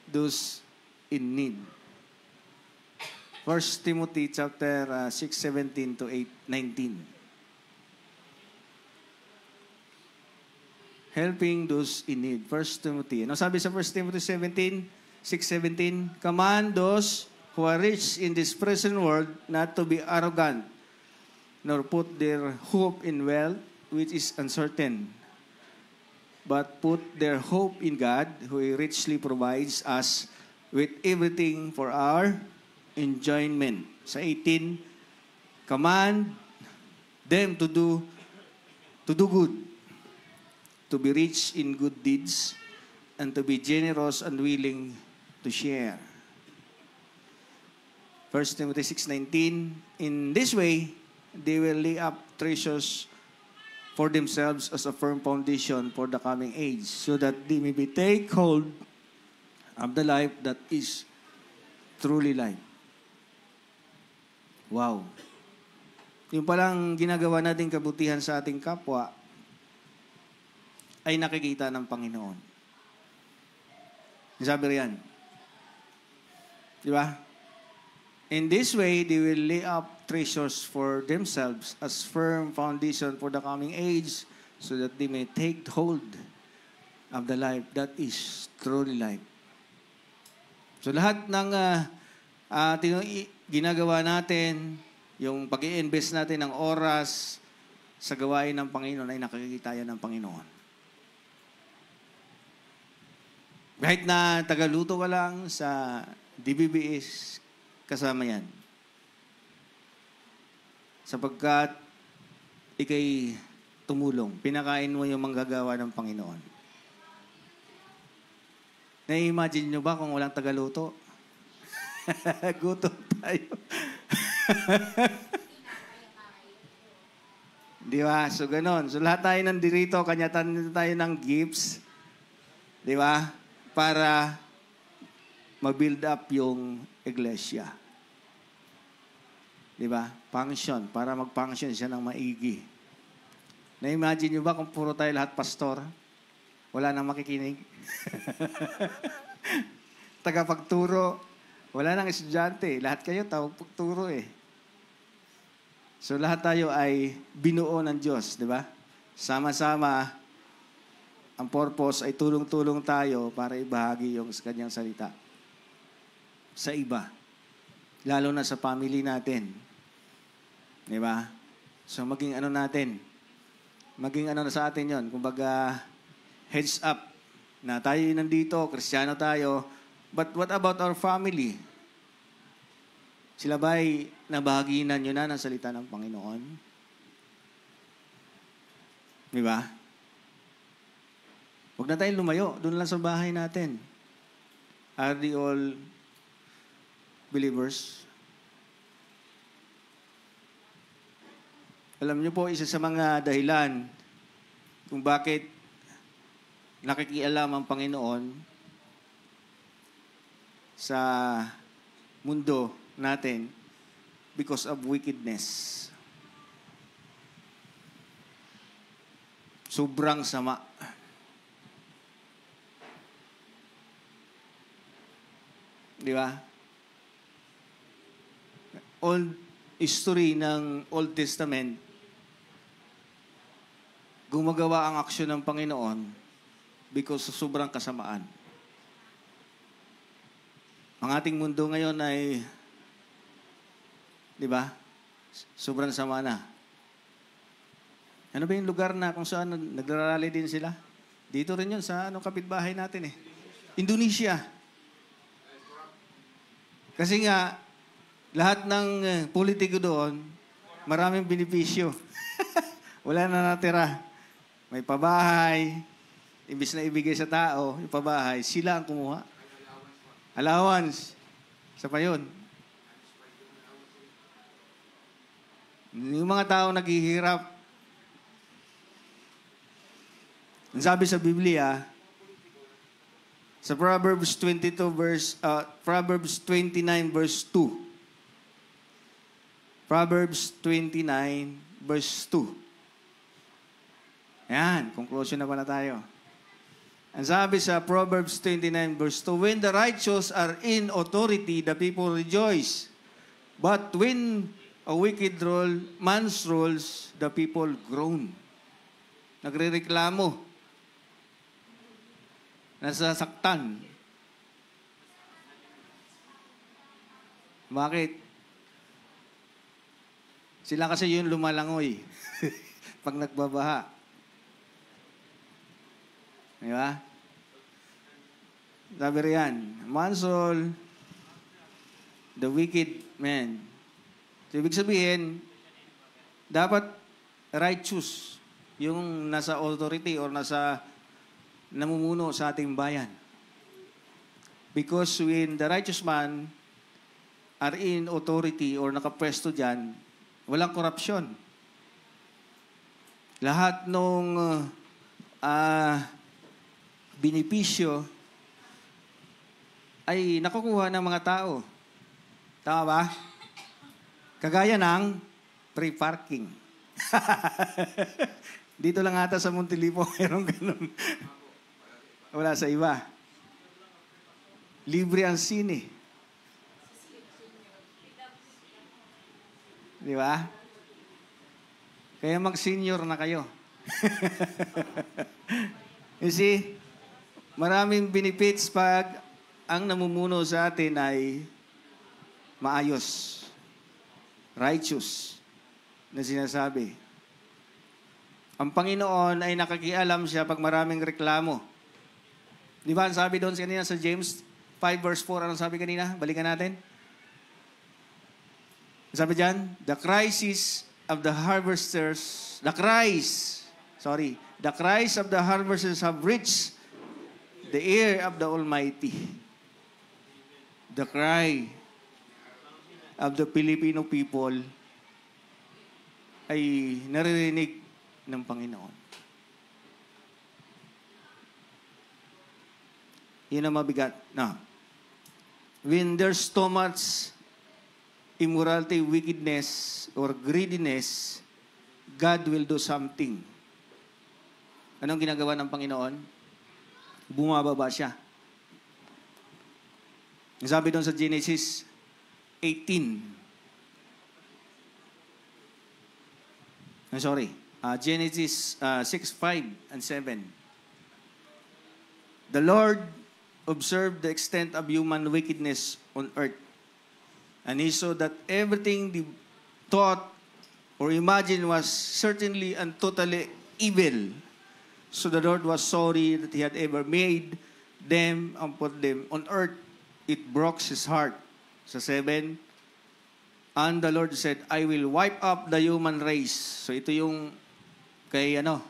Speaker 1: those in need. 1 Timothy chapter 6:17 to 8:19. Helping those in need. 1 Timothy. Ano sabi sa 1 Timothy 6:17? Command those who are rich in this present world not to be arrogant, nor put their hope in wealth, which is uncertain, but put their hope in God, who richly provides us with everything for our enjoyment. Sa 18, command them to do good, to be rich in good deeds, and to be generous and willing to share. 1 Timothy 6:19, in this way, they will lay up treasures for themselves as a firm foundation for the coming age, so that they may be take hold of the life that is truly life. Wow. Yung palang ginagawa nating kabutihan sa ating kapwa ay nakikita ng Panginoon. Sabi riyan. Di ba? In this way, they will lay up treasures for themselves as firm foundation for the coming age, so that they may take hold of the life that is truly life. So lahat ng ginagawa natin, yung pag-i-invest natin ng oras sa gawain ng Panginoon ay nakikita yan ng Panginoon. Kahit na tagaluto ka lang sa DBBS, kasama yan. Sapagkat ikay tumulong, pinakain mo yung manggagawa ng Panginoon. Na-imagine nyo ba kung walang tagaluto? Gutom tayo. Di ba? So, ganon. So, lahat tayo nandirito, kanya-tanya tayo ng gifts. Di ba? Para mag-build up yung iglesia. Di ba? Function. Para mag-function siya ng maigi. Na-imagine nyo ba kung puro tayo lahat pastor? Wala nang makikinig. Tagapagturo. Wala nang estudyante. Lahat kayo tawag pagturo eh. So lahat tayo ay binuo ng Diyos, di ba? Sama-sama, ang purpose ay tulong-tulong tayo para ibahagi yung kanyang salita sa iba. Lalo na sa family natin. Di ba? So maging ano natin, maging ano na sa atin yon, kumbaga heads up na tayo nandito, Kristiyano tayo, but what about our family? Sila ba'y nabahaginan nyo na ng salita ng Panginoon? Di ba? Huwag na tayong lumayo. Doon lang sa bahay natin. Are they all believers? Alam niyo po, isa sa mga dahilan kung bakit nakikialam ang Panginoon sa mundo natin because of wickedness. Sobrang sama. Di ba? Old history ng Old Testament, gumagawa ang aksyon ng Panginoon because sa sobrang kasamaan. Ang ating mundo ngayon ay, di ba, sobrang sama na. Ano ba yung lugar na kung saan nagrarally din sila? Dito rin yun sa kapitbahay natin eh. Indonesia. Kasi nga, lahat ng politiko doon, maraming benepisyo. Wala na natira. May pabahay, imbis na ibigay sa tao, yung pabahay, sila ang kumuha. Allowance. Sa pa yun. Yung mga tao naghihirap. Ang sabi sa Biblia, sa Proverbs 29 verse 2. Proverbs 29 verse 2. Ayan, conclusion na pala tayo. Ang sabi sa Proverbs 29 verse 2, when the righteous are in authority, the people rejoice. But when a wicked man's rules, the people groan. Nagrereklamo. Nasasaktan. Bakit? Sila kasi yung lumalangoy pag nagbabaha. Di ba? Sabi riyan, mansol, the wicked man. So, ibig sabihin, dapat righteous yung nasa authority or nasa namumuno sa ating bayan. Because when the righteous man are in authority or nakapwesto dyan, walang korupsyon. Lahat nung benepisyo ay nakukuha ng mga tao. Tama ba? Kagaya ng free parking. Dito lang ata sa Montilipo, mayroong ganun. Wala sa iba. Libre ang sine. Di ba? Kaya mag-senior na kayo. You see, maraming benefits pag ang namumuno sa atin ay maayos, righteous, na sinasabi. Ang Panginoon ay nakakialam siya pag maraming reklamo. Di ba, ang sabi doon kanina sa James 5 verse 4, anong sabi kanina? Balikan natin. Sabi dyan, the cries of the harvesters have reached the ear of the Almighty. The cry of the Filipino people ay naririnig ng Panginoon. Yun ang mabigat. Now, when there's too much immorality, wickedness, or greediness, God will do something Anong ginagawa ng Panginoon? Bumababa siya. Ang sabi doon sa Genesis 18. Genesis 6:5 and 7. The Lord observed the extent of human wickedness on earth, and he saw that everything they thought or imagined was certainly and totally evil. So the Lord was sorry that he had ever made them and put them on earth. It broke his heart. Sa 7, and the Lord said, I will wipe up the human race. So ito yung kay kanino?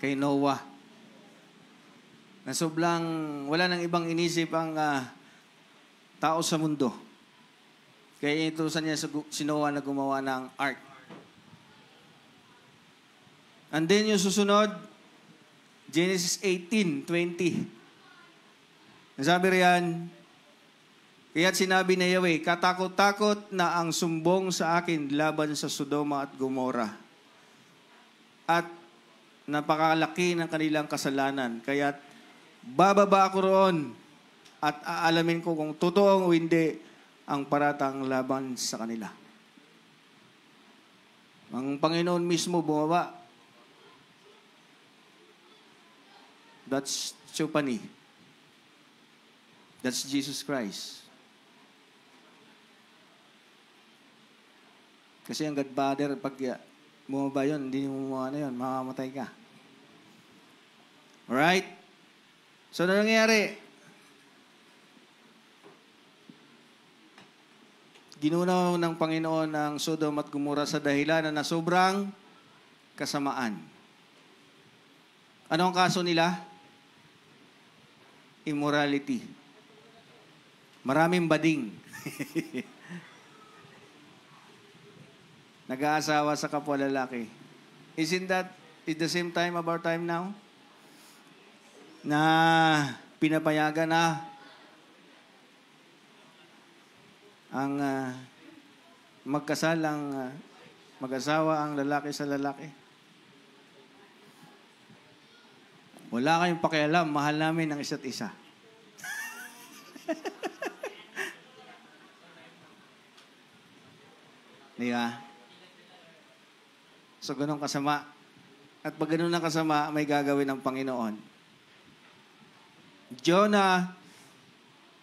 Speaker 1: Kay Noah. Na sobrang wala nang ibang inisip ang tao sa mundo. Kaya inutusan niya si Noah na gumawa ng ark. And then yung susunod, Genesis 18:20. Sabi riyan, kaya't sinabi na Yahweh, katakot-takot na ang sumbong sa akin laban sa Sodoma at Gomora. At napakalaki ng kanilang kasalanan. Kaya't bababa ako roon at aalamin ko kung totoo o hindi ang paratang laban sa kanila. Ang Panginoon mismo bumaba. That's Chupani. That's Jesus Christ. Kasi ang Godfather, pag bumaba yun, hindi mo yun, mamamatay ka. Alright? So, ano nangyari? Ginunaw ng Panginoon ng Sodom at Gomora sa dahilan na sobrang kasamaan. Ano ang kaso nila? Immorality. Maraming bading. Nag-aasawa sa kapwa lalaki. Isn't that the same time of our time now? Na pinapayagan na ang magkasal ang mag-asawa ang lalaki sa lalaki. Wala kayong pakialam, mahal namin ang isa't isa. Di ba? So, ganun kasama. At pag ganun na kasama, may gagawin ng Panginoon. Jonah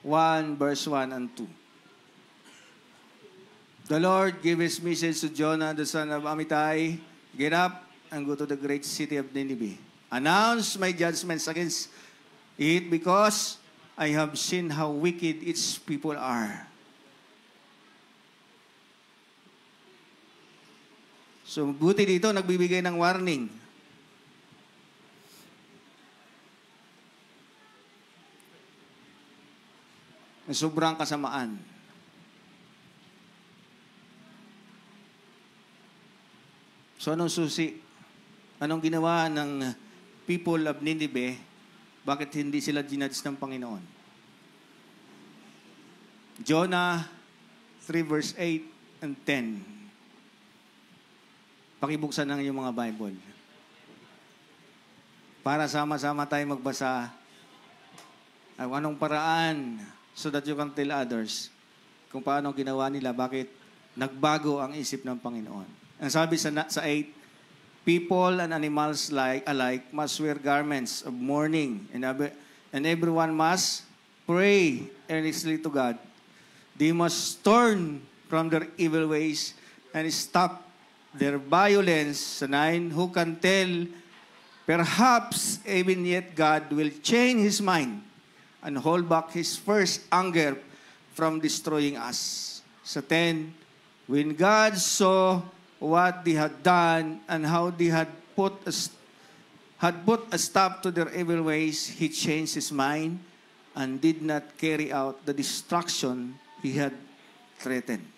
Speaker 1: 1 verse 1 and 2. The Lord gave his message to Jonah, the son of Amittai, get up and go to the great city of Nineveh. Announce my judgments against it because I have seen how wicked its people are. So, buti dito, nagbibigay ng warning. Sobrang kasamaan. So, anong susi? Anong ginawa ng people of Nineveh? Bakit hindi sila ginudge ng Panginoon? Jonah 3 verse 8 and 10. Pakibuksan ng iyong mga Bible. Para sama-sama tayo magbasa ang anong paraan so that you can tell others kung paano ginawa nila, bakit nagbago ang isip ng Panginoon. Ang sabi sa 8, people and animals alike must wear garments of mourning, and everyone must pray earnestly to God. They must turn from their evil ways and stop their violence. 9, who can tell, perhaps even yet God will change His mind and hold back His first anger from destroying us. Sa 10, when God saw what they had done and how they had put a stop to their evil ways, He changed His mind and did not carry out the destruction He had threatened.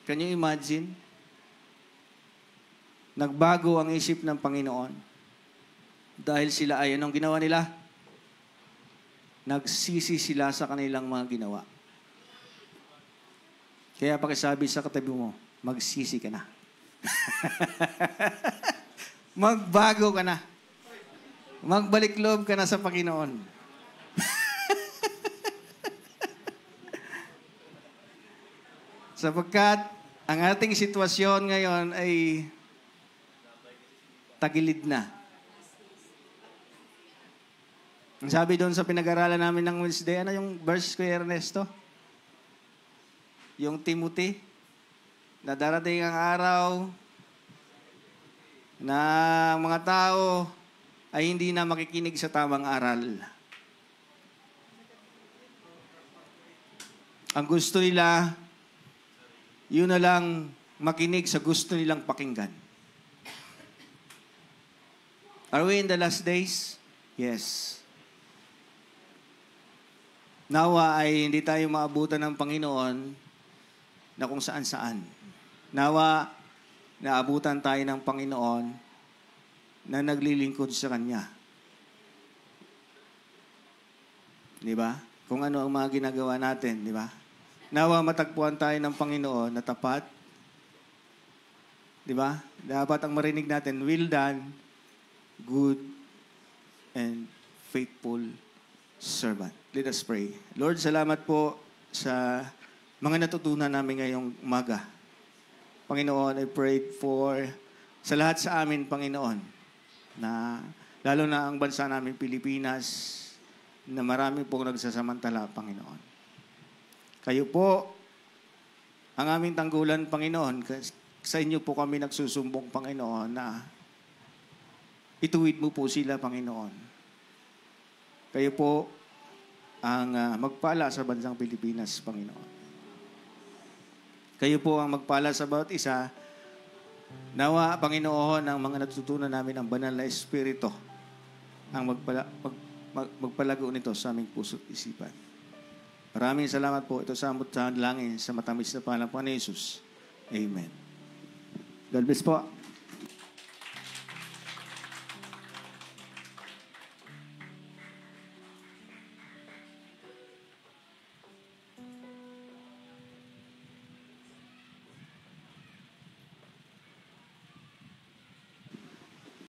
Speaker 1: Can you imagine? Nagbago ang isip ng Panginoon dahil sila ay anong ginawa nila? Nagsisi sila sa kanilang mga ginawa. Kaya pakisabi sa katabi mo, magsisi ka na. Magbago ka na. Magbalik loob ka na sa Panginoon. Sapagkat ang ating sitwasyon ngayon ay tagilid na. Ang sabi doon sa pinag-aralan namin ng Wednesday, ano yung verse ko, Ernesto? Yung Timothy, na darating ang araw na mga tao ay hindi na makikinig sa tamang aral. Ang gusto nila, yun na lang makinig sa gusto nilang pakinggan. Are we in the last days? Yes. Nawa ay hindi tayo maabutan ng Panginoon na kung saan-saan. Nawa, naabutan tayo ng Panginoon na naglilingkod sa Kanya. Di ba? Kung ano ang mga ginagawa natin, di ba? Nawa matagpuan tayo ng Panginoon na tapat. Di ba? Dapat ang marinig natin, well done, good and faithful servant. Let us pray. Lord, salamat po sa mga natutunan namin ngayong umaga. Panginoon, I prayed for sa lahat sa amin, Panginoon, na lalo na ang bansa namin, Pilipinas, na marami pong nagsasamantala, Panginoon. Kayo po, ang aming tanggulan, Panginoon, sa inyo po kami nagsusumbong, Panginoon, na ituwid mo po sila, Panginoon. Kayo po ang magpala sa bansang Pilipinas, Panginoon. Kayo po ang magpala sa bawat isa. Nawa, Panginoon, ang mga natutunan namin ang banal na Espiritu ang magpalago nito sa aming puso't isipan. Maraming salamat po. Ito sa amot sa langin sa matamis na pangalan po ni Jesus. Amen. God bless po.